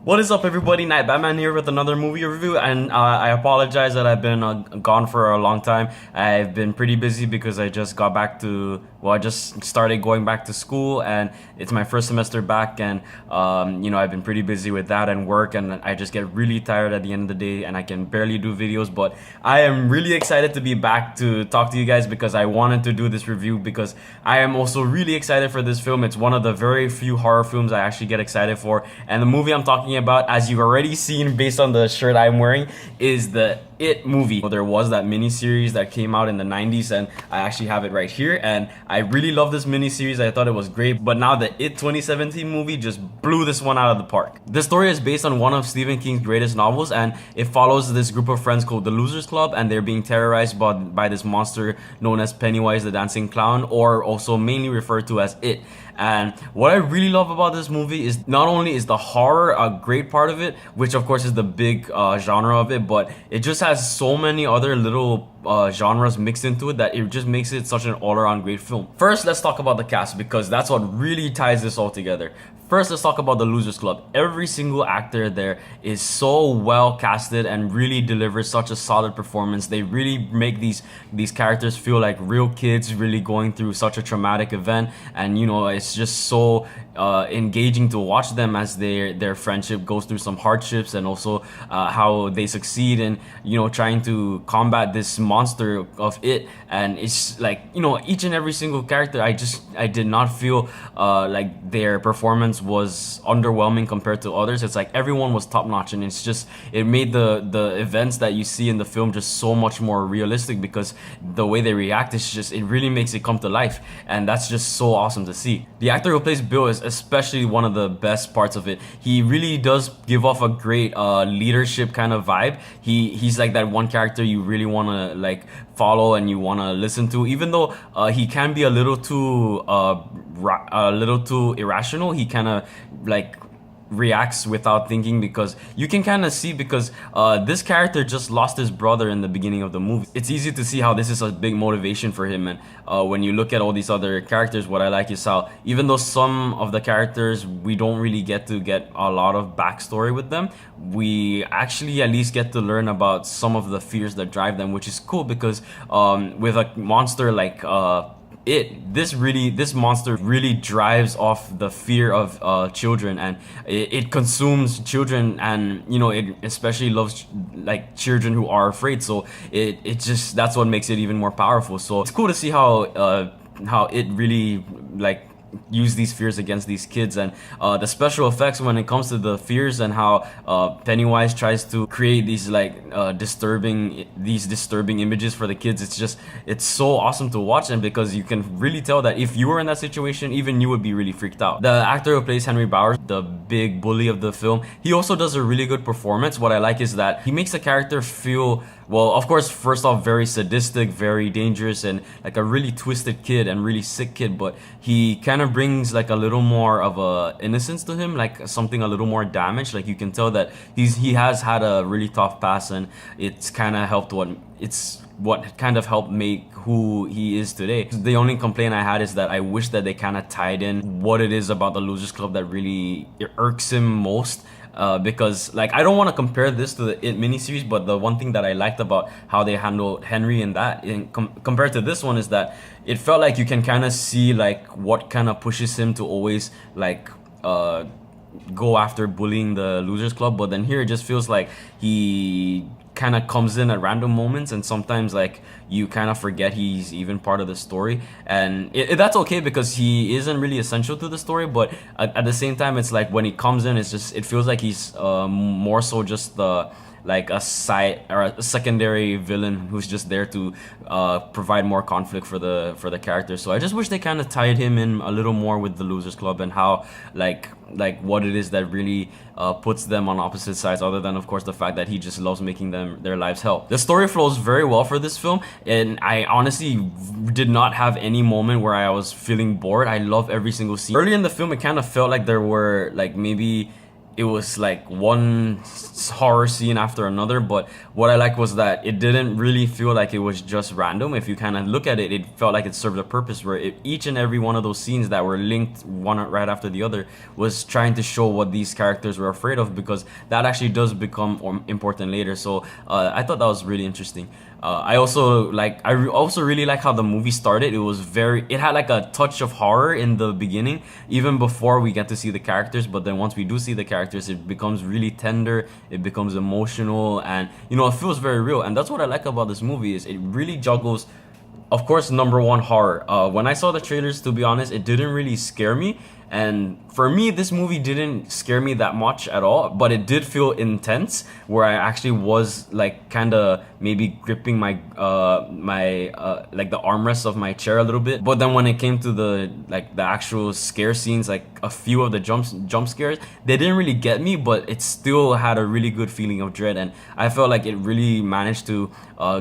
What is up, everybody? Night Batman here with another movie review, and I apologize that I've been gone for a long time. I've been pretty busy because I just got back to, well, I just started going back to school, and it's my first semester back, and I've been pretty busy with that and work, and I just get really tired at the end of the day, and I can barely do videos. But I am really excited to be back to talk to you guys because I wanted to do this review because I am also really excited for this film. It's one of the very few horror films I actually get excited for, and the movie I'm talking about, as you've already seen based on the shirt I'm wearing, is the It movie. There was that mini-series that came out in the 90s, and I actually have it right here, and I really love this mini-series. I thought it was great, but now the It 2017 movie just blew this one out of the park. This story is based on one of Stephen King's greatest novels, and it follows this group of friends called the Losers Club, and they're being terrorized by this monster known as Pennywise the Dancing Clown, or also mainly referred to as It. And what I really love about this movie is not only is the horror a great part of it, which of course is the big genre of it, but it just has so many other little genres mixed into it that it just makes it such an all-around great film. First, let's talk about the cast because that's what really ties this all together. First, let's talk about the Losers Club. Every single actor there is so well casted and really delivers such a solid performance. They really make these characters feel like real kids really going through such a traumatic event, and it's just so engaging to watch them as their friendship goes through some hardships, and also how they succeed in trying to combat this monster of It. And it's like each and every single character, I did not feel like their performance was underwhelming compared to others. It's like everyone was top notch, and it made the events that you see in the film just so much more realistic because the way they react it really makes it come to life, and that's just so awesome to see. The actor who plays Bill is especially one of the best parts of it. He really does give off a great leadership kind of vibe. He's like that one character you really want to like follow and you want to listen to, even though he can be a little too irrational. He kind of like reacts without thinking, because you can kind of see, because this character just lost his brother in the beginning of the movie. It's easy to see how this is a big motivation for him. And when you look at all these other characters, what I like is how even though some of the characters we don't really get a lot of backstory with them, we actually at least get to learn about some of the fears that drive them, which is cool because with a monster like this monster really drives off the fear of children, and it consumes children, and it especially loves like children who are afraid. So it just, that's what makes it even more powerful. So it's cool to see how it really like use these fears against these kids, and the special effects when it comes to the fears, and how Pennywise tries to create these like disturbing images for the kids. It's so awesome to watch, and because you can really tell that if you were in that situation, even you would be really freaked out. The actor who plays Henry Bowers, the big bully of the film, he also does a really good performance. What I like is that he makes the character feel, well, of course, first off, very sadistic, very dangerous, and like a really twisted kid and really sick kid, but he kind of brings like a little more of a innocence to him, like something a little more damaged. Like you can tell that he has had a really tough past, and it's kind of helped what kind of helped make who he is today. The only complaint I had is that I wish that they kind of tied in what it is about the Losers Club that really irks him most. Because like I don't want to compare this to the It miniseries, but the one thing that I liked about how they handled Henry in that, compared to this one, is that it felt like you can kind of see like what kind of pushes him to always like go after bullying the Losers Club. But then here it just feels like he kind of comes in at random moments, and sometimes like you kind of forget he's even part of the story, and that's okay because he isn't really essential to the story. But at the same time, it's like when he comes in, it feels like he's more so just like a side or a secondary villain who's just there to provide more conflict for the character. So I just wish they kind of tied him in a little more with the Losers Club, and how like what it is that really puts them on opposite sides, other than of course the fact that he just loves making their lives hell. The story flows very well for this film, and I honestly did not have any moment where I was feeling bored. I love every single scene. Early in the film, it kind of felt like there were like maybe it was like one horror scene after another. But what I liked was that it didn't really feel like it was just random. If you kind of look at it, it felt like it served a purpose where each and every one of those scenes that were linked one right after the other was trying to show what these characters were afraid of, because that actually does become important later. So I thought that was really interesting. I also really like how the movie started. It had like a touch of horror in the beginning, even before we get to see the characters. But then once we do see the characters, it becomes really tender. It becomes emotional, and it feels very real. And that's what I like about this movie, is it really juggles, of course, number one, horror. When I saw the trailers, to be honest, it didn't really scare me. And for me, this movie didn't scare me that much at all, but it did feel intense, where I actually was like kind of maybe gripping my like the armrest of my chair a little bit. But then when it came to the actual scare scenes, like a few of the jump scares, they didn't really get me, but it still had a really good feeling of dread, and I felt like it really managed to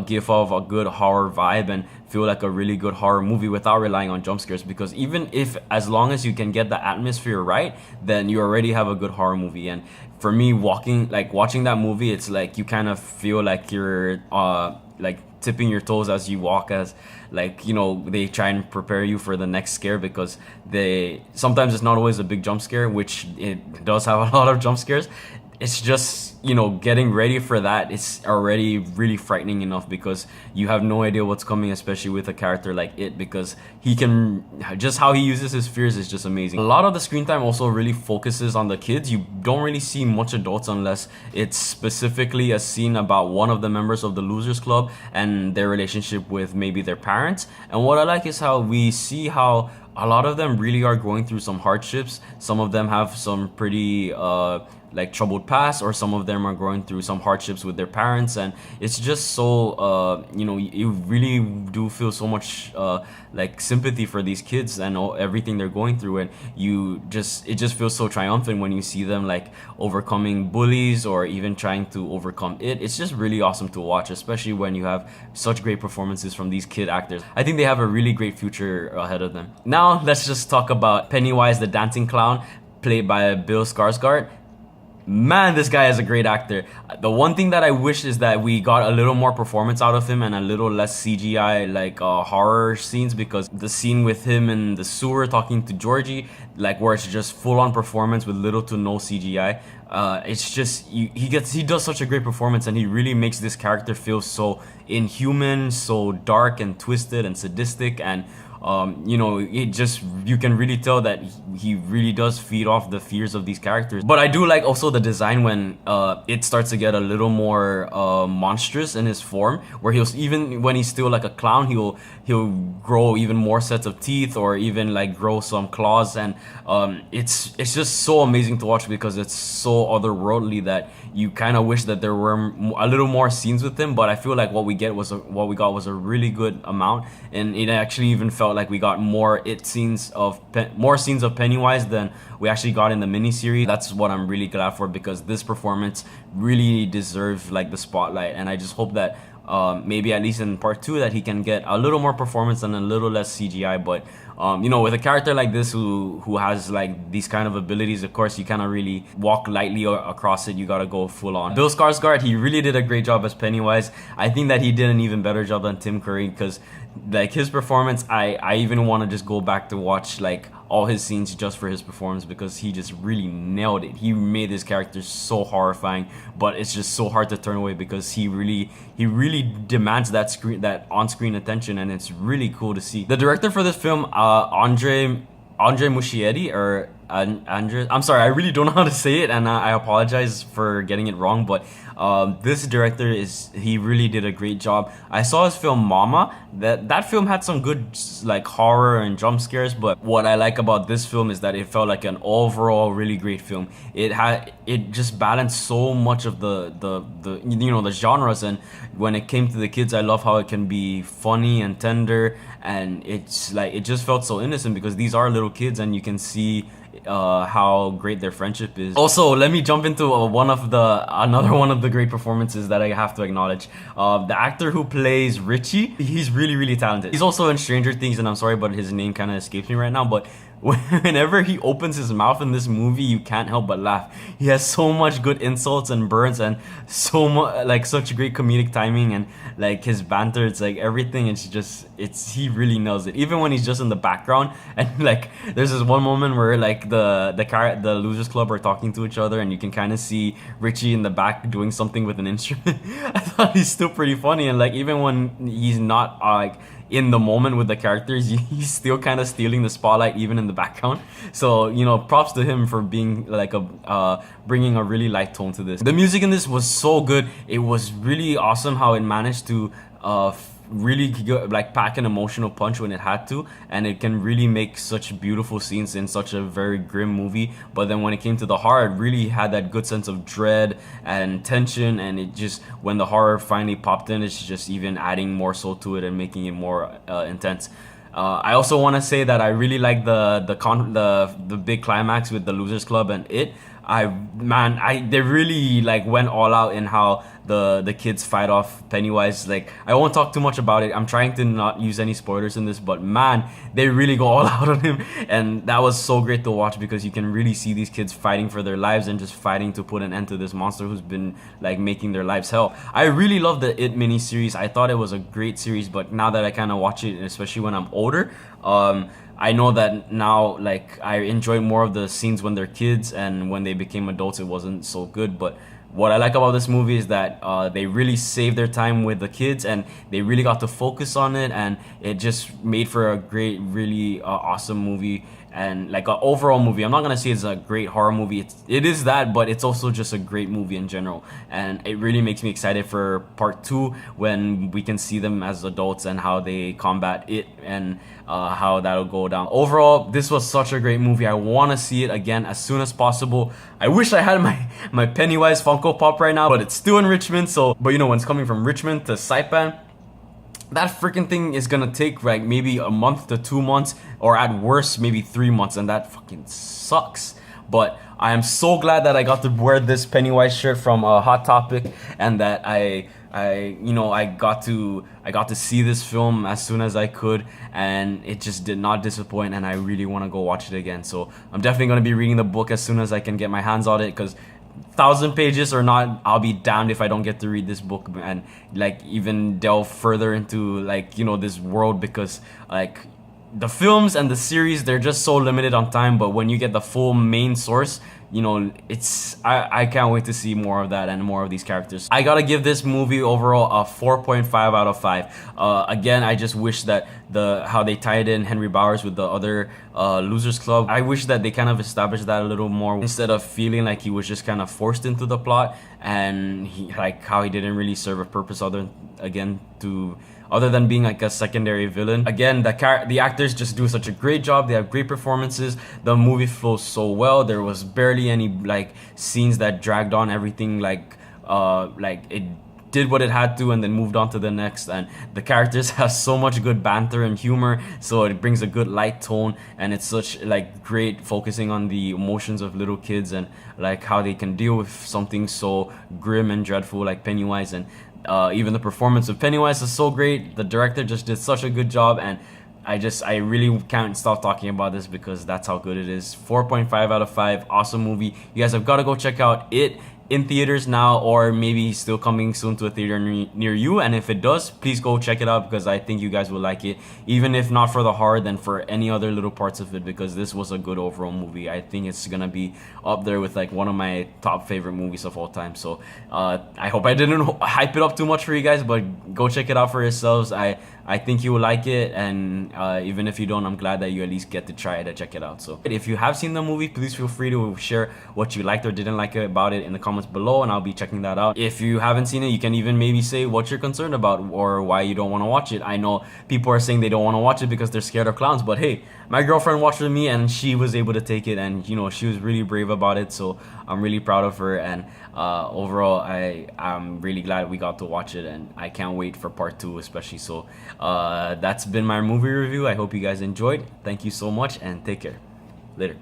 give off a good horror vibe and feel like a really good horror movie without relying on jump scares. Because even if, as long as you can get the atmosphere right, then you already have a good horror movie. And for me, watching that movie, it's like you kind of feel like you're like tipping your toes as you walk, as they try and prepare you for the next scare, because they sometimes it's not always a big jump scare, which it does have a lot of jump scares. It's just, getting ready for that, it's already really frightening enough, because you have no idea what's coming, especially with a character like it, because just how he uses his fears is just amazing. A lot of the screen time also really focuses on the kids. You don't really see much adults unless it's specifically a scene about one of the members of the Losers Club and their relationship with maybe their parents. And what I like is how we see how a lot of them really are going through some hardships. Some of them have some pretty troubled past, or some of them are going through some hardships with their parents, and it's just so you really do feel so much sympathy for these kids and everything they're going through, and it just feels so triumphant when you see them overcoming bullies, or even trying to overcome it. It's just really awesome to watch, especially when you have such great performances from these kid actors. I think they have a really great future ahead of them. Now let's just talk about Pennywise the Dancing Clown, played by Bill Skarsgård. Man, this guy is a great actor. The one thing that I wish is that we got a little more performance out of him and a little less CGI horror scenes, because the scene with him in the sewer talking to Georgie, where it's just full on performance with little to no CGI. It's just he does such a great performance, and he really makes this character feel so inhuman, so dark and twisted and sadistic, and you can really tell that he really does feed off the fears of these characters. But I do like also the design when it starts to get a little more monstrous in his form, where even when he's still like a clown, he'll grow even more sets of teeth, or even grow some claws, and it's just so amazing to watch, because it's so otherworldly that you kind of wish that there were a little more scenes with him. But I feel like what we got was a really good amount, and it actually even felt like we got more scenes of Pennywise than we actually got in the miniseries. That's what I'm really glad for, because this performance really deserves the spotlight, and I just hope that maybe at least in part 2 that he can get a little more performance and a little less CGI. But with a character like this who has these kind of abilities, of course you cannot really walk lightly across it. You gotta go full on. Bill Skarsgård, he really did a great job as Pennywise. I think that he did an even better job than Tim Curry, because his performance, I even want to just go back to watch all his scenes just for his performance, because he just really nailed it. He made his character so horrifying, but it's just so hard to turn away, because he really demands that on-screen attention, and it's really cool to see. The director for this film, Andre Muschietti, or Andre, I'm sorry, I really don't know how to say it, and I apologize for getting it wrong, but this director he really did a great job. I saw his film Mama. That film had some good horror and jump scares, but what I like about this film is that it felt like an overall really great film. It just balanced so much of the genres, and when it came to the kids, I love how it can be funny and tender, and it just felt so innocent, because these are little kids, and you can see how great their friendship is. Also, let me jump into another one of the great performances that I have to acknowledge. The actor who plays Richie, he's really talented. He's also in Stranger Things, and I'm sorry, but his name kind of escapes me right now. But whenever he opens his mouth in this movie, you can't help but laugh. He has so much good insults and burns, and so much like such great comedic timing, and like his banter. It's like everything. It's he really nails it. Even when he's just in the background, and like there's this one moment where like the Losers Club are talking to each other, and you can kind of see Richie in the back doing something with an instrument. I thought he's still pretty funny, and like even when he's not like in the moment with the characters, he's still kind of stealing the spotlight even in the background. So props to him for being like bringing a really light tone to this. The music in this was so good. It was really awesome how it managed to really like pack an emotional punch when it had to, and it can really make such beautiful scenes in such a very grim movie. But then when it came to the horror, it really had that good sense of dread and tension, and it just, when the horror finally popped in, it's just even adding more soul to it and making it more intense. I also want to say that I really like the big climax with the Losers Club and it. They really like went all out in how the kids fight off Pennywise. Like, I won't talk too much about it. I'm trying to not use any spoilers in this, but man, they really go all out on him, and that was so great to watch because you can really see these kids fighting for their lives and just fighting to put an end to this monster who's been like making their lives hell. I really love the It mini series. I thought it was a great series, but now that I kind of watch it, especially when I'm older, I know that now, like, I enjoy more of the scenes when they're kids, and when they became adults, it wasn't so good. But what I like about this movie is that they really saved their time with the kids, and they really got to focus on it, and it just made for a great, really awesome movie, and like an overall movie. I'm not gonna say it's a great horror movie. It is that, but it's also just a great movie in general, and it really makes me excited for part 2 when we can see them as adults and how they combat it, and how that'll go down. Overall, this was such a great movie. I want to see it again as soon as possible. I wish I had my Pennywise Funko Pop right now, but it's still in Richmond. So, but when it's coming from Richmond to Saipan, that freaking thing is gonna take like maybe a month to 2 months, or at worst maybe 3 months, and that fucking sucks. But I am so glad that I got to wear this Pennywise shirt from Hot Topic, and that I got to see this film as soon as I could, and it just did not disappoint, and I really want to go watch it again. So I'm definitely going to be reading the book as soon as I can get my hands on it, because 1,000 pages or not, I'll be damned if I don't get to read this book and like even delve further into like this world, because like the films and the series, they're just so limited on time. But when you get the full main source, I can't wait to see more of that and more of these characters. I gotta give this movie overall a 4.5 out of 5. Again, I just wish that how they tied in Henry Bowers with the other Losers Club, I wish that they kind of established that a little more, instead of feeling like he was just kind of forced into the plot, and how he didn't really serve a purpose other than being like a secondary villain. Again, the actors just do such a great job. They have great performances. The movie flows so well. There was barely any like scenes that dragged on. Everything like it did what it had to and then moved on to the next. And the characters have so much good banter and humor, so it brings a good light tone, and it's such like great focusing on the emotions of little kids and like how they can deal with something so grim and dreadful like Pennywise. And even the performance of Pennywise is so great. The director just did such a good job, and I really can't stop talking about this because that's how good it is. 4.5 out of 5. Awesome movie. You guys have got to go check out it in theaters now, or maybe still coming soon to a theater near you. And if it does, please go check it out, because I think you guys will like it, even if not for the horror, then for any other little parts of it, because this was a good overall movie. I think it's gonna be up there with like one of my top favorite movies of all time. So I hope I didn't hype it up too much for you guys, but go check it out for yourselves. I think you will like it, and even if you don't, I'm glad that you at least get to try it and check it out. So if you have seen the movie, please feel free to share what you liked or didn't like about it in the comments below, and I'll be checking that out. If you haven't seen it, you can even maybe say what you're concerned about or why you don't want to watch it. I know people are saying they don't want to watch it because they're scared of clowns, but hey, my girlfriend watched with me and she was able to take it, and she was really brave about it, so I'm really proud of her. And overall, I'm really glad we got to watch it, and I can't wait for part 2 especially. So that's been my movie review. I hope you guys enjoyed. Thank you so much, and take care. Later.